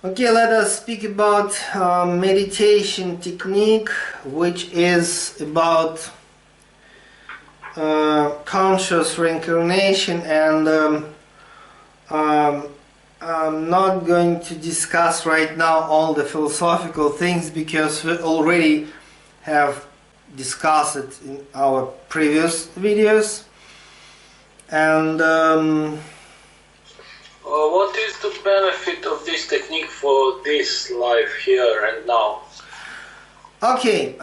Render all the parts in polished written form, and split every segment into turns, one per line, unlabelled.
Okay, let us speak about meditation technique, which is about conscious reincarnation, and I'm not going to discuss right now all the philosophical things because we already have discussed it in our previous videos. And
what is the benefit of this technique for this life here and now?
Okay,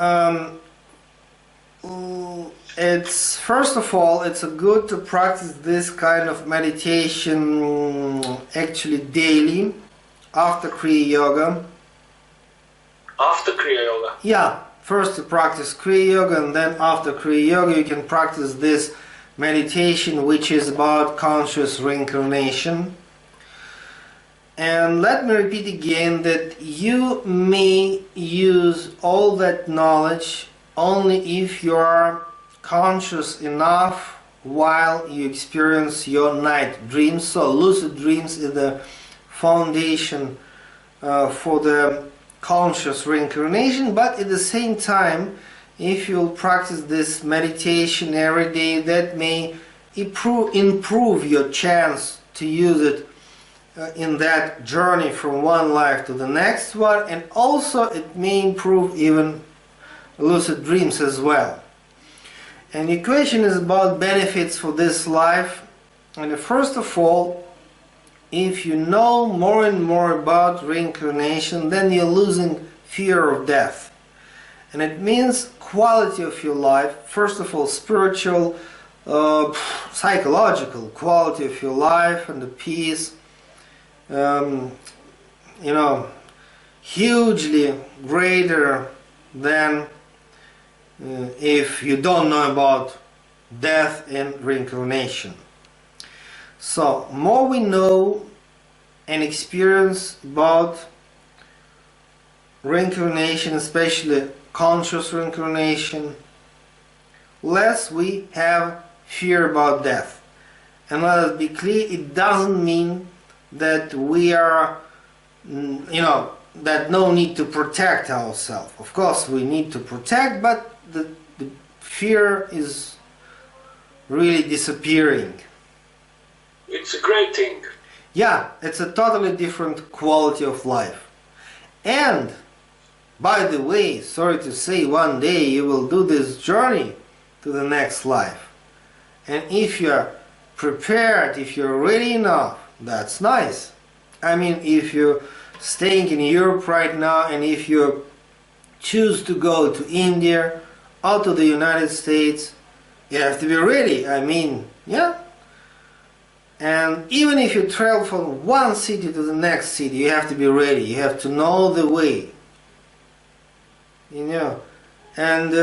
it's first of all, it's good to practice this kind of meditation actually daily after Kriya Yoga.
After Kriya Yoga?
Yeah, first to practice Kriya Yoga, and then after Kriya Yoga you can practice this meditation which is about conscious reincarnation. And let me repeat again that you may use all that knowledge only if you are conscious enough while you experience your night dreams. So lucid dreams is the foundation for the conscious reincarnation, but at the same time, if you practice this meditation every day, that may improve your chance to use it in that journey from one life to the next one, and also it may improve even lucid dreams as well. And the question is about benefits for this life. And first of all, if you know more and more about reincarnation, then you're losing fear of death. And it means quality of your life, first of all spiritual, psychological quality of your life and the peace, hugely greater than if you don't know about death and reincarnation. So more we know and experience about reincarnation, especially conscious reincarnation, less we have fear about death. And let us be clear, it doesn't mean that we are, that no need to protect ourselves. Of course we need to protect, but the fear is really disappearing.
It's a great thing.
Yeah, it's a totally different quality of life. And by the way, sorry to say, one day you will do this journey to the next life. And if you're prepared, if you're ready enough, that's nice. I mean, if you're staying in Europe right now, and if you choose to go to India or to the United States, you have to be ready. I mean, yeah. And even if you travel from one city to the next city, you have to be ready. You have to know the way. And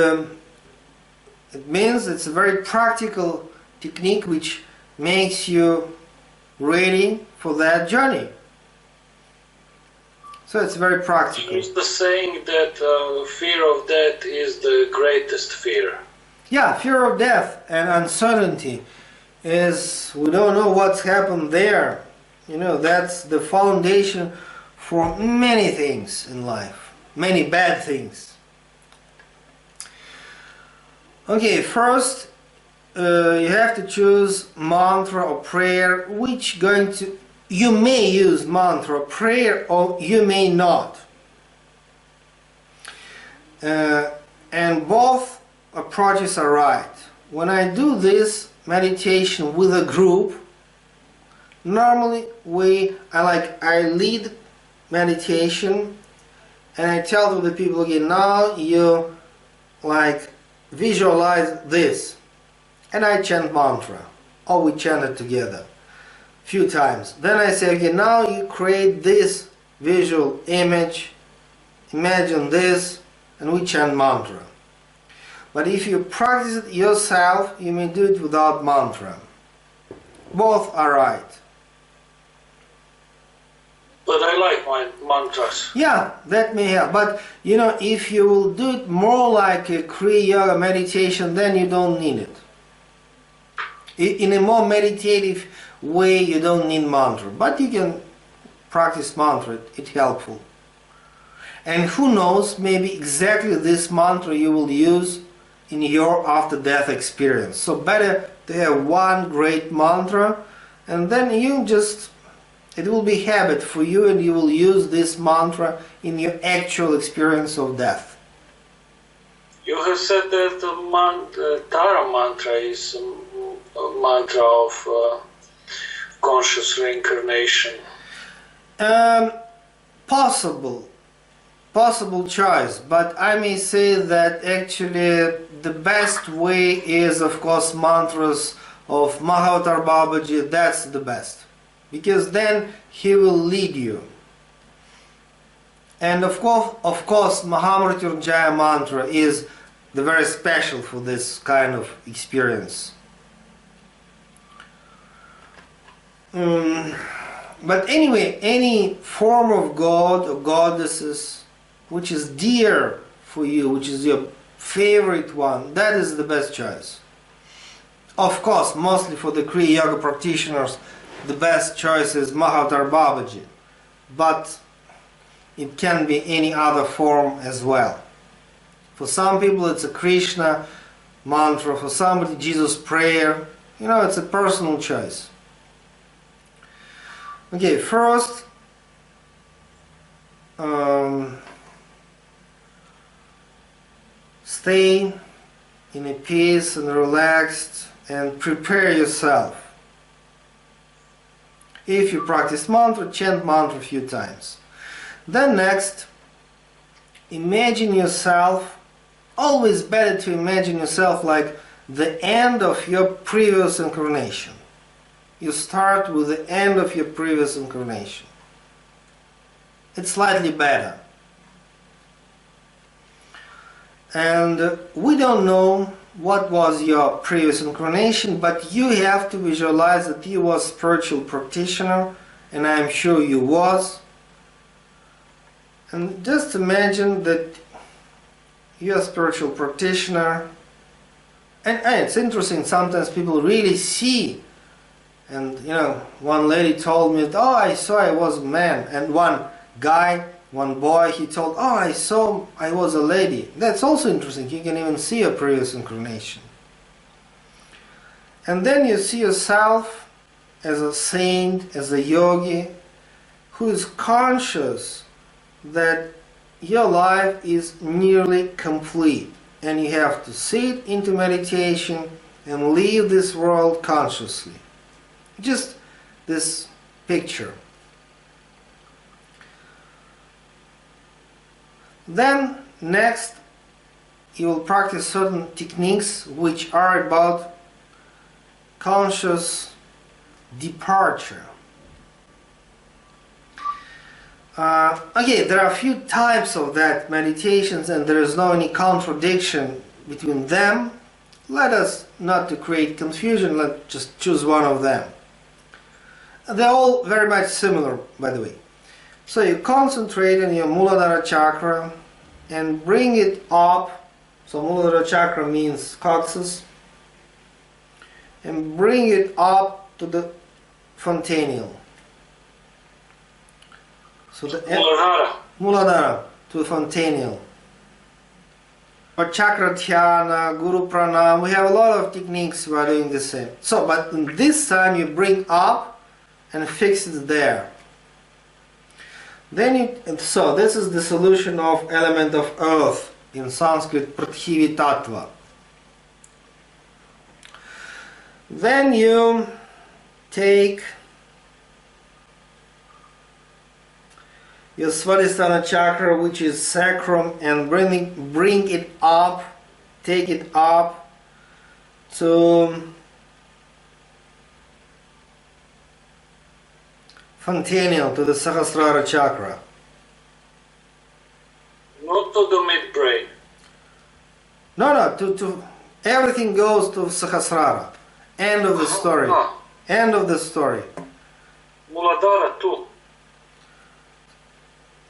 it means it's a very practical technique which makes you ready for that journey. So it's very practical.
It's the saying that fear of death is the greatest fear.
Yeah, fear of death and uncertainty is, we don't know what's happened there. That's the foundation for many things in life, many bad things. Okay, first you have to choose mantra or prayer which you may use mantra or prayer, or you may not. And both approaches are right. When I do this meditation with a group, normally I lead meditation and I tell to the people, okay, now you visualize this, and I chant mantra, or we chant it together few times. Then I say, okay, now you create this visual image, imagine this, and we chant mantra. But if you practice it yourself, you may do it without mantra. Both are right.
But I like my mantras.
Yeah, that may help. But if you will do it more like a Kriya Yoga meditation, then you don't need it. In a more meditative way, you don't need mantra. But you can practice mantra, it's helpful. And who knows, maybe exactly this mantra you will use in your after-death experience. So better to have one great mantra, and then you just, it will be habit for you, and you will use this mantra in your actual experience of death.
You have said that the Tara mantra is a mantra of conscious reincarnation. Possible choice, but I may say that actually the best way is, of course, mantras of Mahavatar Babaji. That's the best, because then he will lead you. And of course, Mahamrityunjaya mantra is the very special for this kind of experience. But anyway, any form of God or goddesses which is dear for you, which is your favorite one, that is the best choice. Of course, mostly for the Kriya Yoga practitioners, the best choice is Mahavatar Babaji, but it can be any other form as well. For some people it's a Krishna mantra, for somebody Jesus prayer, it's a personal choice. Okay, first, stay in a peace and relaxed and prepare yourself. If you practice mantra, chant mantra a few times. Then next, imagine yourself, always better to imagine yourself like the end of your previous incarnation. You start with the end of your previous incarnation. It's slightly better. And we don't know what was your previous incarnation, but you have to visualize that you was spiritual practitioner, and I am sure you was. And just imagine that you're a spiritual practitioner. And it's interesting, sometimes people really see. And one lady told me, oh, I saw I was a man. And one boy, he told, oh, I saw I was a lady. That's also interesting. You can even see a previous incarnation. And then you see yourself as a saint, as a yogi, who is conscious that your life is nearly complete. And you have to sit into meditation and leave this world consciously. Just this picture. Then next you will practice certain techniques which are about conscious departure. Okay, there are a few types of that meditations, and there is no any contradiction between them. Let us not to create confusion, let's just choose one of them. They're all very much similar, by the way. So you concentrate on your Muladhara chakra and bring it up. So Muladhara chakra means coccyx. And bring it up to the fontanel. So the Muladhara to the fontanel. Or chakra dhyana, guru pranam. We have a lot of techniques while doing the same. So, but this time you bring up and fix it there. So this is the solution of element of earth, in Sanskrit Prithvi Tattva. Then you take your Swadhisthana chakra, which is sacrum, and bring it up, take it up to fontanel, to the Sahasrara chakra. Not to the midbrain.
No, to everything goes to Sahasrara. End of the story. End of the story.
Muladhara too.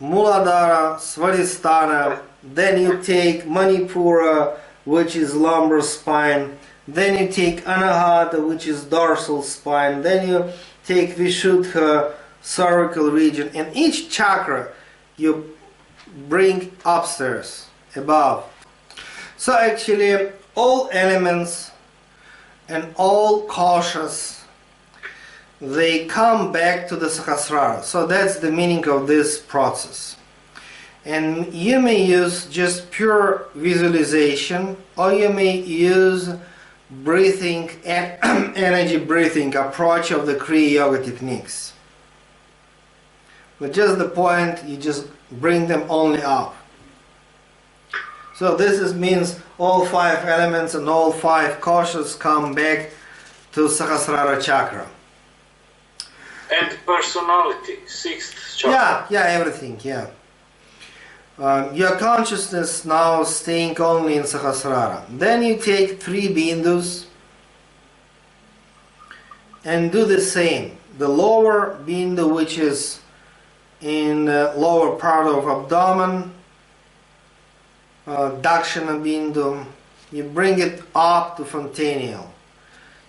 Muladhara, Swadhisthana, then you take Manipura, which is lumbar spine, then you take Anahata, which is dorsal spine, then you take Vishuddha, cervical region, and each chakra you bring upstairs, above. So actually all elements and all koshas, they come back to the Sahasrara. So that's the meaning of this process. And you may use just pure visualization, or you may use breathing, energy breathing approach of the Kriya Yoga techniques. But just the point, you just bring them only up. So this means all 5 elements and all 5 koshas come back to Sahasrara chakra.
And personality, 6th chakra.
Yeah, everything, yeah. Your consciousness now staying only in Sahasrara. Then you take 3 bindus and do the same. The lower bindu, which is in the lower part of abdomen, Dakshina bindu, you bring it up to fontanelle.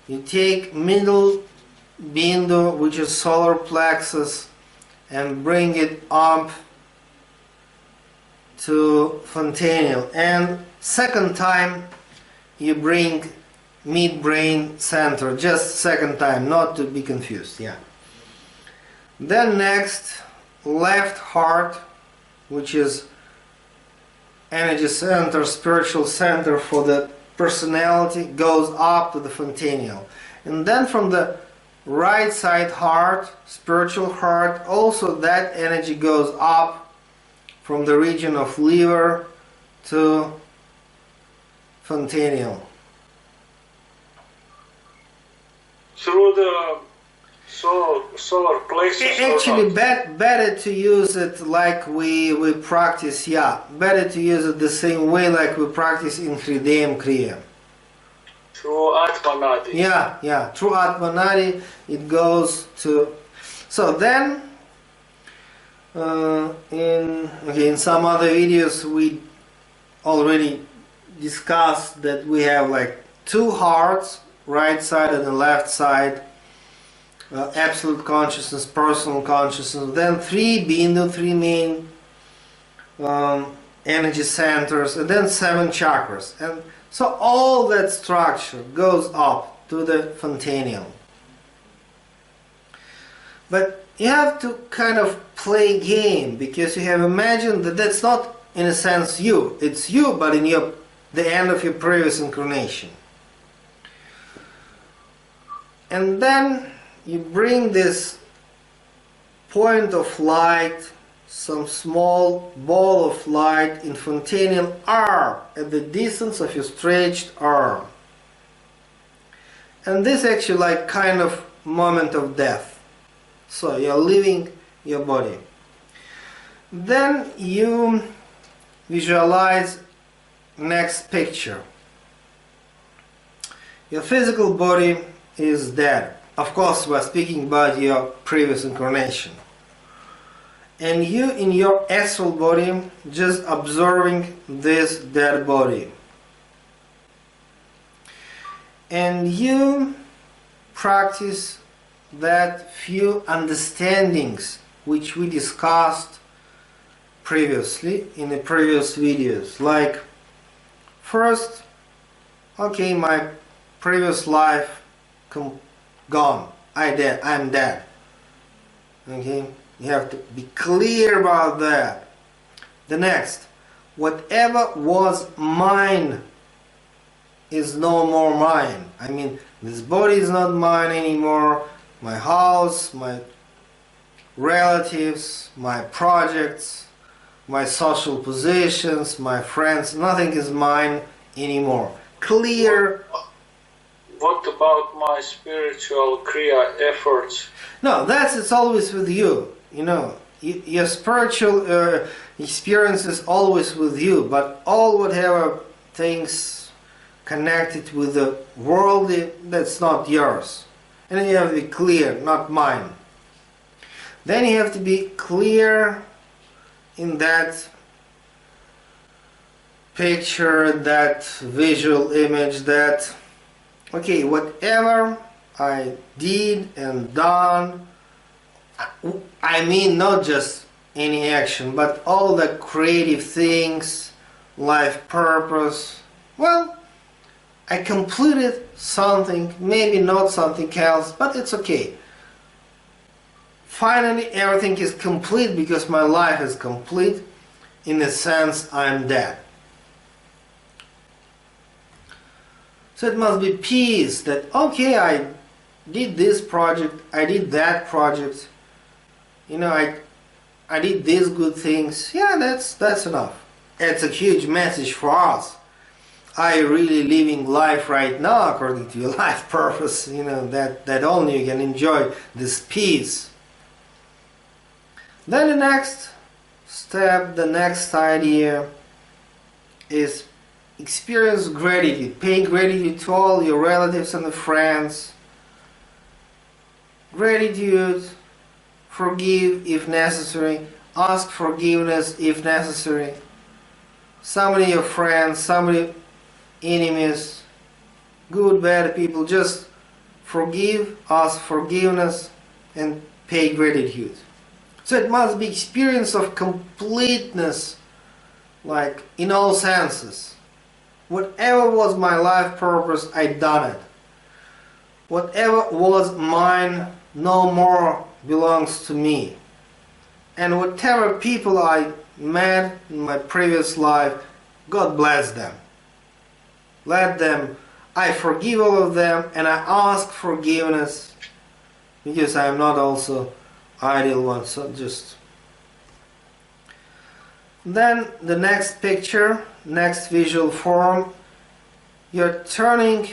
You take middle bindu, which is solar plexus, and bring it up to fontanelle. And second time you bring mid-brain center, just second time, not to be confused. Yeah. Then next, left heart, which is energy center, spiritual center for the personality, goes up to the fontanelle. And then from the right side heart, spiritual heart, also that energy goes up from the region of liver to fontanelle.
Through the solar plexus?
Actually, better to use it like we practice, yeah. Better to use it the same way like we practice in Hridayam Kriya.
Through Atmanadi.
Yeah, through Atmanadi it goes to... So then, in some other videos we already discussed that we have like 2 hearts, right side and the left side, absolute consciousness, personal consciousness, then 3 bindu, 3 main energy centers, and then 7 chakras. And so all that structure goes up to the fontanelle. But you have to kind of play game, because you have imagined that that's not in a sense you. It's you, but in the end of your previous incarnation. And then you bring this point of light, some small ball of light in fontanelle arm, at the distance of your stretched arm. And this actually like kind of moment of death. So you're leaving your body. Then you visualize next picture. Your physical body is dead. Of course, we're speaking about your previous incarnation. And you in your astral body just observing this dead body. And you practice that few understandings which we discussed previously in the previous videos. Like, first, okay, my previous life gone. I'm dead. Okay? You have to be clear about that. The next, whatever was mine is no more mine. I mean, this body is not mine anymore. My house, my relatives, my projects, my social positions, my friends, nothing is mine anymore. Clear.
What about my spiritual Kriya efforts?
No, it's always with you. You know, your spiritual experience is always with you, but all whatever things connected with the worldly, that's not yours. And you have to be clear, not mine. Then you have to be clear in that picture, that visual image, that okay, whatever I did and done, I mean not just any action, but all the creative things, life purpose. Well, I completed something, maybe not something else, but it's okay. Finally, everything is complete because my life is complete. In a sense, I'm dead. So it must be peace that, okay, I did this project, I did that project, you know, I did these good things. Yeah, that's enough. It's a huge message for us. Are you really living life right now according to your life purpose? You know, that only you can enjoy this peace. Then the next step, the next idea is experience gratitude. Pay gratitude to all your relatives and friends. Gratitude, forgive if necessary, ask forgiveness if necessary. Somebody your friends, somebody enemies, good, bad people, just forgive, ask forgiveness, and pay gratitude. So it must be experience of completeness, like in all senses. Whatever was my life purpose, I done it. Whatever was mine no more belongs to me. And whatever people I met in my previous life, God bless them. Let them, I forgive all of them, and I ask forgiveness because I am not also ideal one. So just then the next picture, next visual form, you're turning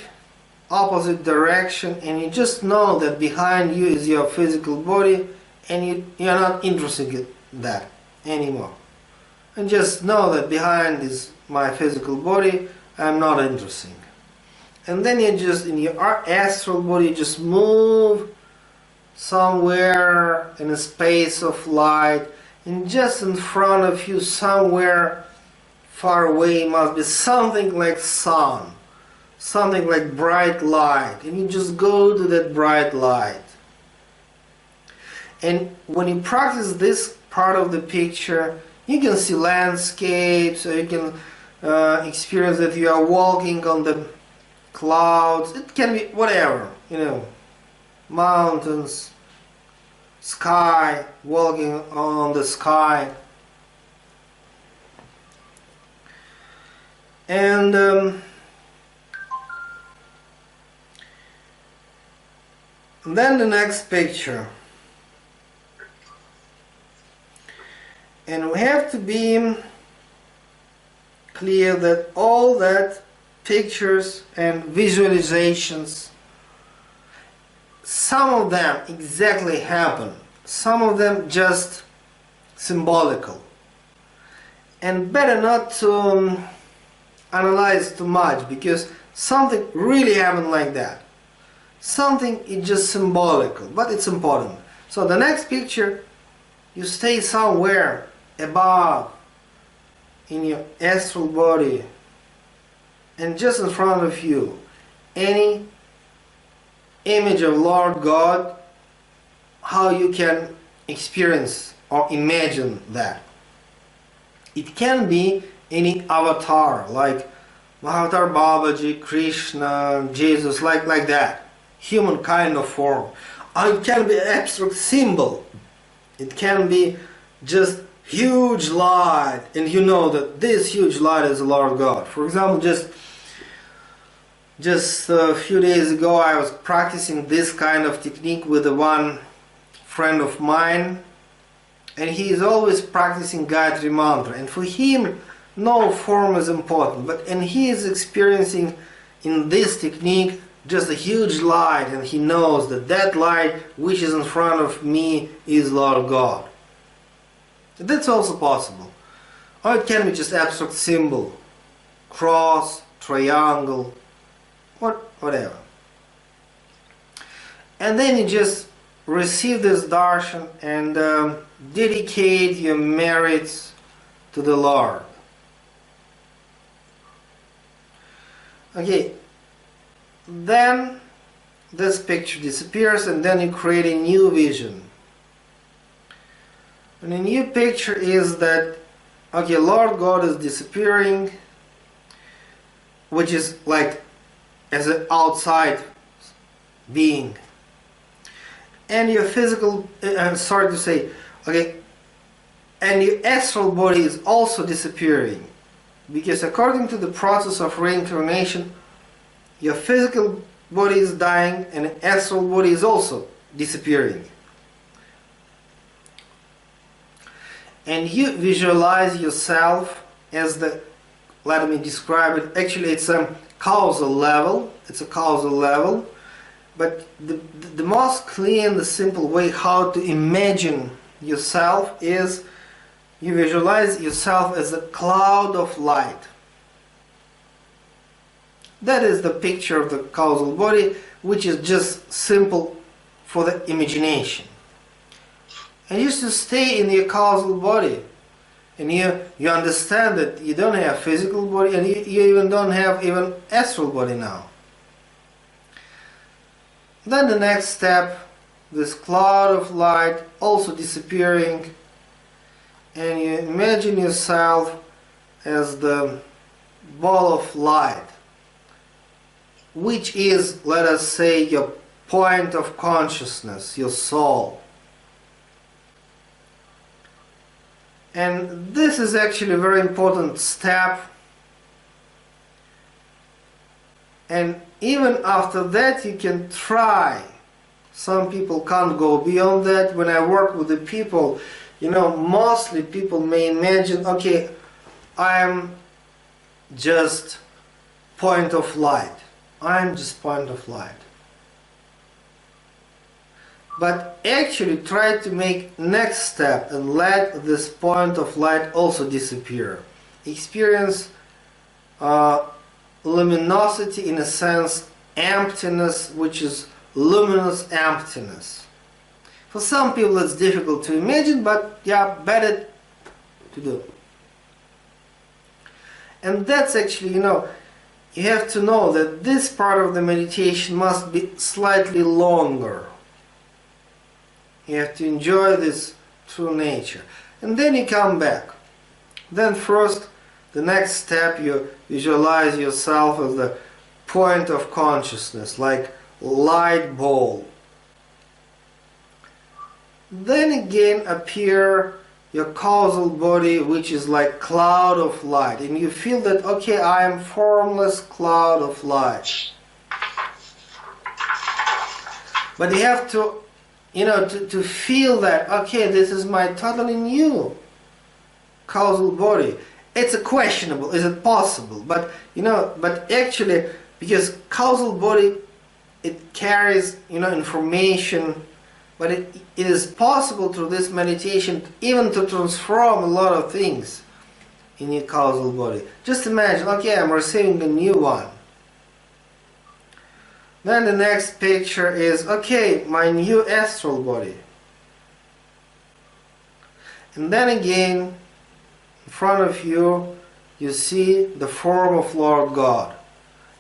opposite direction and you just know that behind you is your physical body and you're not interested in that anymore. And just know that behind is my physical body, I'm not interested. And then you just, in your astral body, just move somewhere in a space of light, and just in front of you, somewhere far away, must be something like sun, something like bright light, and you just go to that bright light. And when you practice this part of the picture, you can see landscapes, or you can experience that you are walking on the clouds. It can be whatever, you know, mountains, sky, walking on the sky. And then the next picture. And we have to be clear that all that pictures and visualizations, some of them exactly happen, some of them just symbolical. And better not to analyze too much, because something really happened like that. Something is just symbolical, but it's important. So the next picture, you stay somewhere above in your astral body, and just in front of you any image of Lord God, how you can experience or imagine that. It can be any avatar, like Avatar Babaji, Krishna, Jesus, like that, human kind of form. Or it can be an abstract symbol. It can be just huge light, and you know that this huge light is the Lord God. For example, just a few days ago I was practicing this kind of technique with one friend of mine, and he is always practicing Gayatri Mantra, and for him no form is important, and he is experiencing in this technique just a huge light, and he knows that that light which is in front of me is Lord God. That's also possible. Or it can be just abstract symbol, cross, triangle, whatever. And then you just receive this darshan and dedicate your merits to the Lord. Okay, then this picture disappears, and then you create a new vision. And a new picture is that, okay, Lord God is disappearing, which is like as an outside being. And your physical, I'm sorry to say, okay, and your astral body is also disappearing. Because according to the process of reincarnation, your physical body is dying and the astral body is also disappearing. And you visualize yourself as the, let me describe it, actually it's a causal level, but the most clear and the simple way how to imagine yourself is you visualize yourself as a cloud of light. That is the picture of the causal body, which is just simple for the imagination. And you just stay in your causal body, and you understand that you don't have physical body, and you even don't have even astral body now. Then the next step, this cloud of light also disappearing, and you imagine yourself as the ball of light, which is, let us say, your point of consciousness, your soul. And this is actually a very important step. And even after that you can try. Some people can't go beyond that. When I work with the people, mostly people may imagine, okay, I'm just point of light. I'm just point of light. But actually try to make next step and let this point of light also disappear. Experience luminosity, in a sense, emptiness, which is luminous emptiness. For some people it's difficult to imagine, but yeah, better to do. And that's actually, you have to know that this part of the meditation must be slightly longer. You have to enjoy this true nature. And then you come back. Then first, the next step, you visualize yourself as the point of consciousness, like light ball. Then again appear your causal body, which is like cloud of light. And you feel that, okay, I am formless cloud of light. But you have to to feel that, okay, this is my totally new causal body. It's a questionable, is it possible? But, but actually, because causal body, it carries, information, but it is possible through this meditation even to transform a lot of things in your causal body. Just imagine, okay, I'm receiving a new one. Then the next picture is, okay, my new astral body. And then again, in front of you, you see the form of Lord God.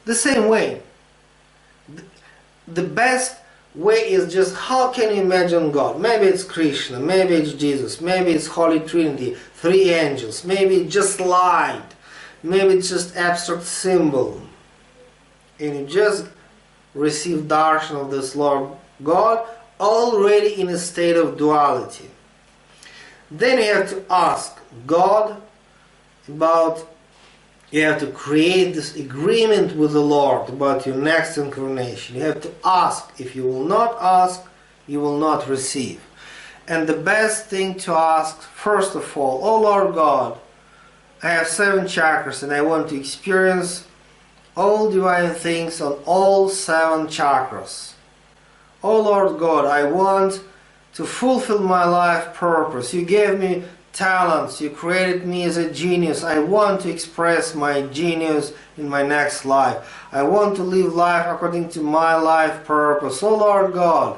The same way. The best way is just how can you imagine God? Maybe it's Krishna, maybe it's Jesus, maybe it's Holy Trinity, three angels, maybe it's just light, maybe it's just abstract symbol. And you just receive darshan of this Lord God already in a state of duality. Then you have to ask God about, you have to create this agreement with the Lord about your next incarnation. You have to ask. If you will not ask, you will not receive. And the best thing to ask, first of all, oh Lord God, I have 7 chakras and I want to experience all divine things on all 7 chakras. Oh Lord God, I want to fulfill my life purpose. You gave me talents, you created me as a genius. I want to express my genius in my next life. I want to live life according to my life purpose. Oh Lord God,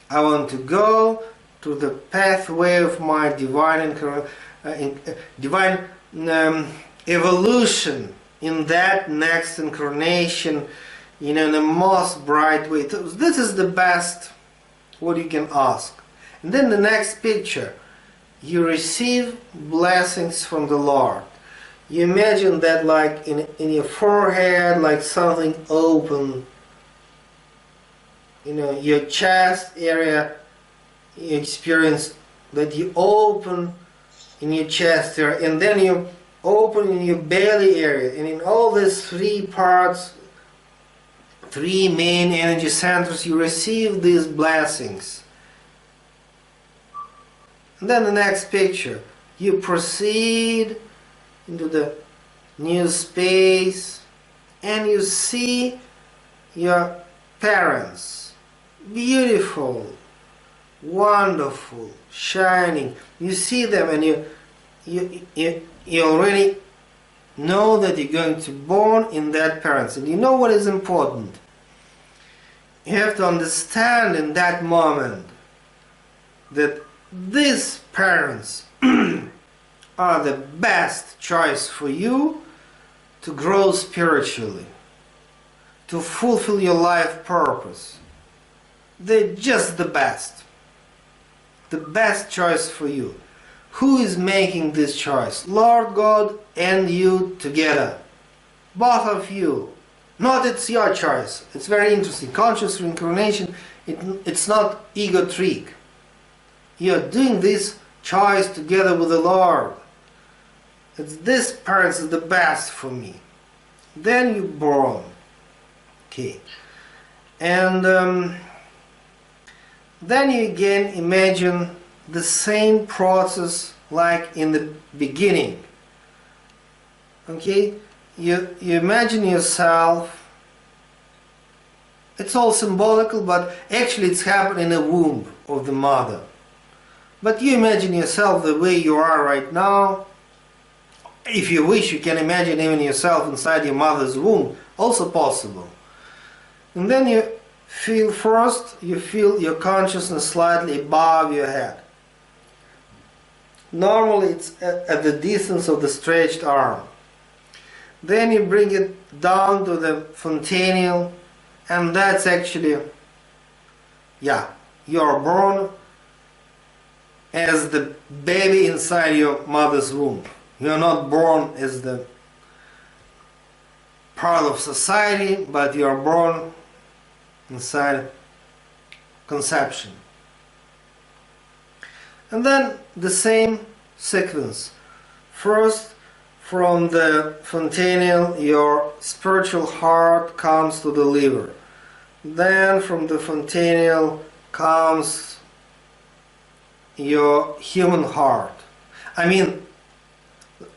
I want to go to the pathway of my divine evolution in that next incarnation, in the most bright way. This is the best what you can ask. And then the next picture, you receive blessings from the Lord. You imagine that like in your forehead, like something open. You know, your chest area, you experience that you open in your chest area, and then you open in your belly area, and in all these three parts, three main energy centers, you receive these blessings. And then the next picture, you proceed into the new space and you see your parents, beautiful, wonderful, shining. You see them and you already know that you're going to be born in that parents. And you know what is important. You have to understand in that moment that these parents are the best choice for you to grow spiritually, to fulfill your life purpose. They're just the best choice for you. Who is making this choice? Lord God and you together. Both of you. Not it's your choice. It's very interesting. Conscious reincarnation, it's not ego trick. You're doing this choice together with the Lord. It's this parents is the best for me. Then you're born. Okay. And then you again imagine the same process like in the beginning. Okay? You imagine yourself, it's all symbolical, but actually it's happened in the womb of the mother. But you imagine yourself the way you are right now. If you wish, you can imagine even yourself inside your mother's womb, also possible. And then you feel first, you feel your consciousness slightly above your head. Normally it's at the distance of the stretched arm. Then you bring it down to the fontanel, and that's actually, yeah, you're born as the baby inside your mother's womb. You're not born as the part of society, but you're born inside conception. And then the same sequence. First, from the fontanel, your spiritual heart comes to the liver. Then from the fontanel comes your human heart. I mean,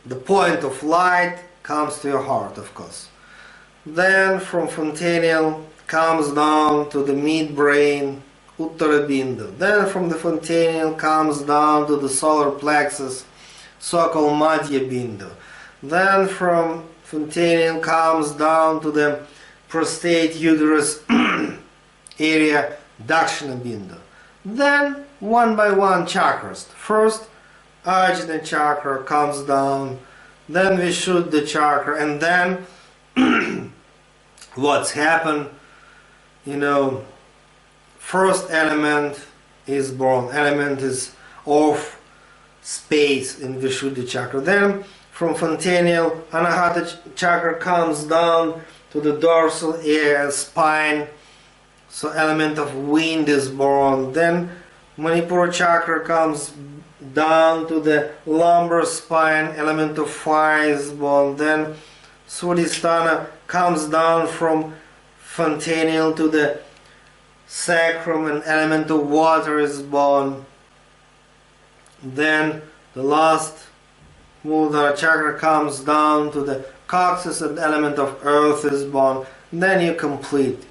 the point of light comes to your heart, of course. Then from fontanel comes down to the midbrain, Uttara Bindu. Then from the fontanel comes down to the solar plexus, so-called Madhya Bindu. Then from fontanel comes down to the prostate uterus area, Dakshina Bindu. Then one by one chakras. First, Ajna chakra comes down, then Vishuddha chakra, and then what's happened, you know, first element is born, element is of space in Vishuddha chakra. Then from fontanel, Anahata chakra comes down to the dorsal area, spine, so element of wind is born. Then Manipura chakra comes down to the lumbar spine, element of fire is born. Then Swadhisthana comes down from fontanel to the sacrum, and element of water is born. Then the last Muladhara chakra comes down to the coccyx, and element of earth is born. Then you complete.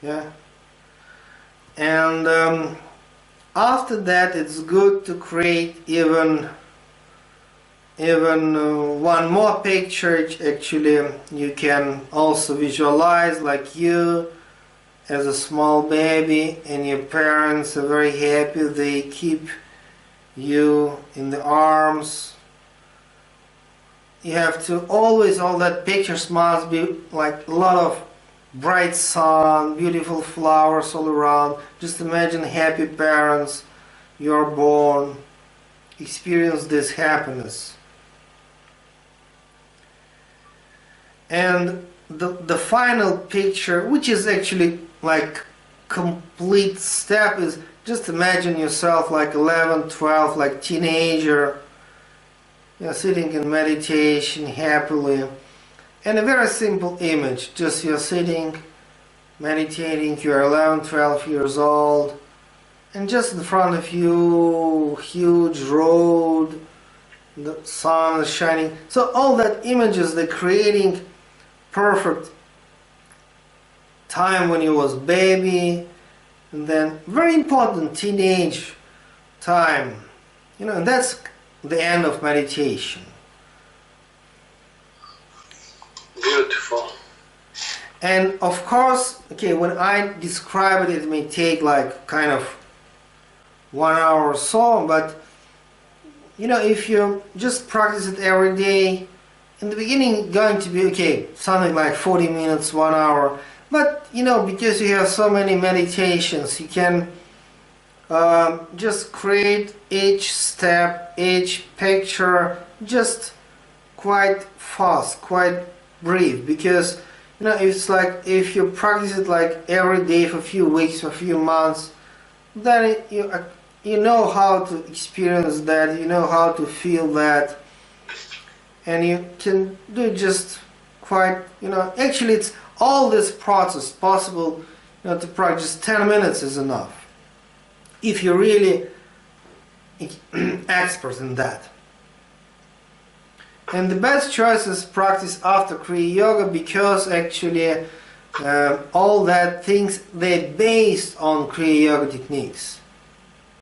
Yeah. And after that, it's good to create even one more picture. Actually, you can also visualize like you as a small baby, and your parents are very happy. They keep you in the arms. You have to always, all that pictures must be like a lot of bright sun, beautiful flowers all around. Just imagine happy parents, you're born,
experience this happiness. And the final picture, which is actually like complete step, is just imagine yourself like 11, 12, like teenager, sitting in meditation happily. And a very simple image, just you're sitting, meditating, you're 11, 12 years old, and just in front of you, huge road, the sun is shining. So all that images, they're creating perfect time when you was baby, and then very important teenage time, and that's the end of meditation.
Beautiful.
And of course, okay, when I describe it, it may take like kind of 1 hour or so, but if you just practice it every day, in the beginning going to be okay, something like 40 minutes, 1 hour, but because you have so many meditations, you can just create each step, each picture, just quite fast, quite brief, because it's like if you practice it like every day for a few weeks, for a few months, then you know how to experience that, you know how to feel that, and you can do just quite, actually it's all this process possible, to practice 10 minutes is enough, if you're really expert in that. And the best choice is practice after Kriya Yoga, because actually all that things, they're based on Kriya Yoga techniques.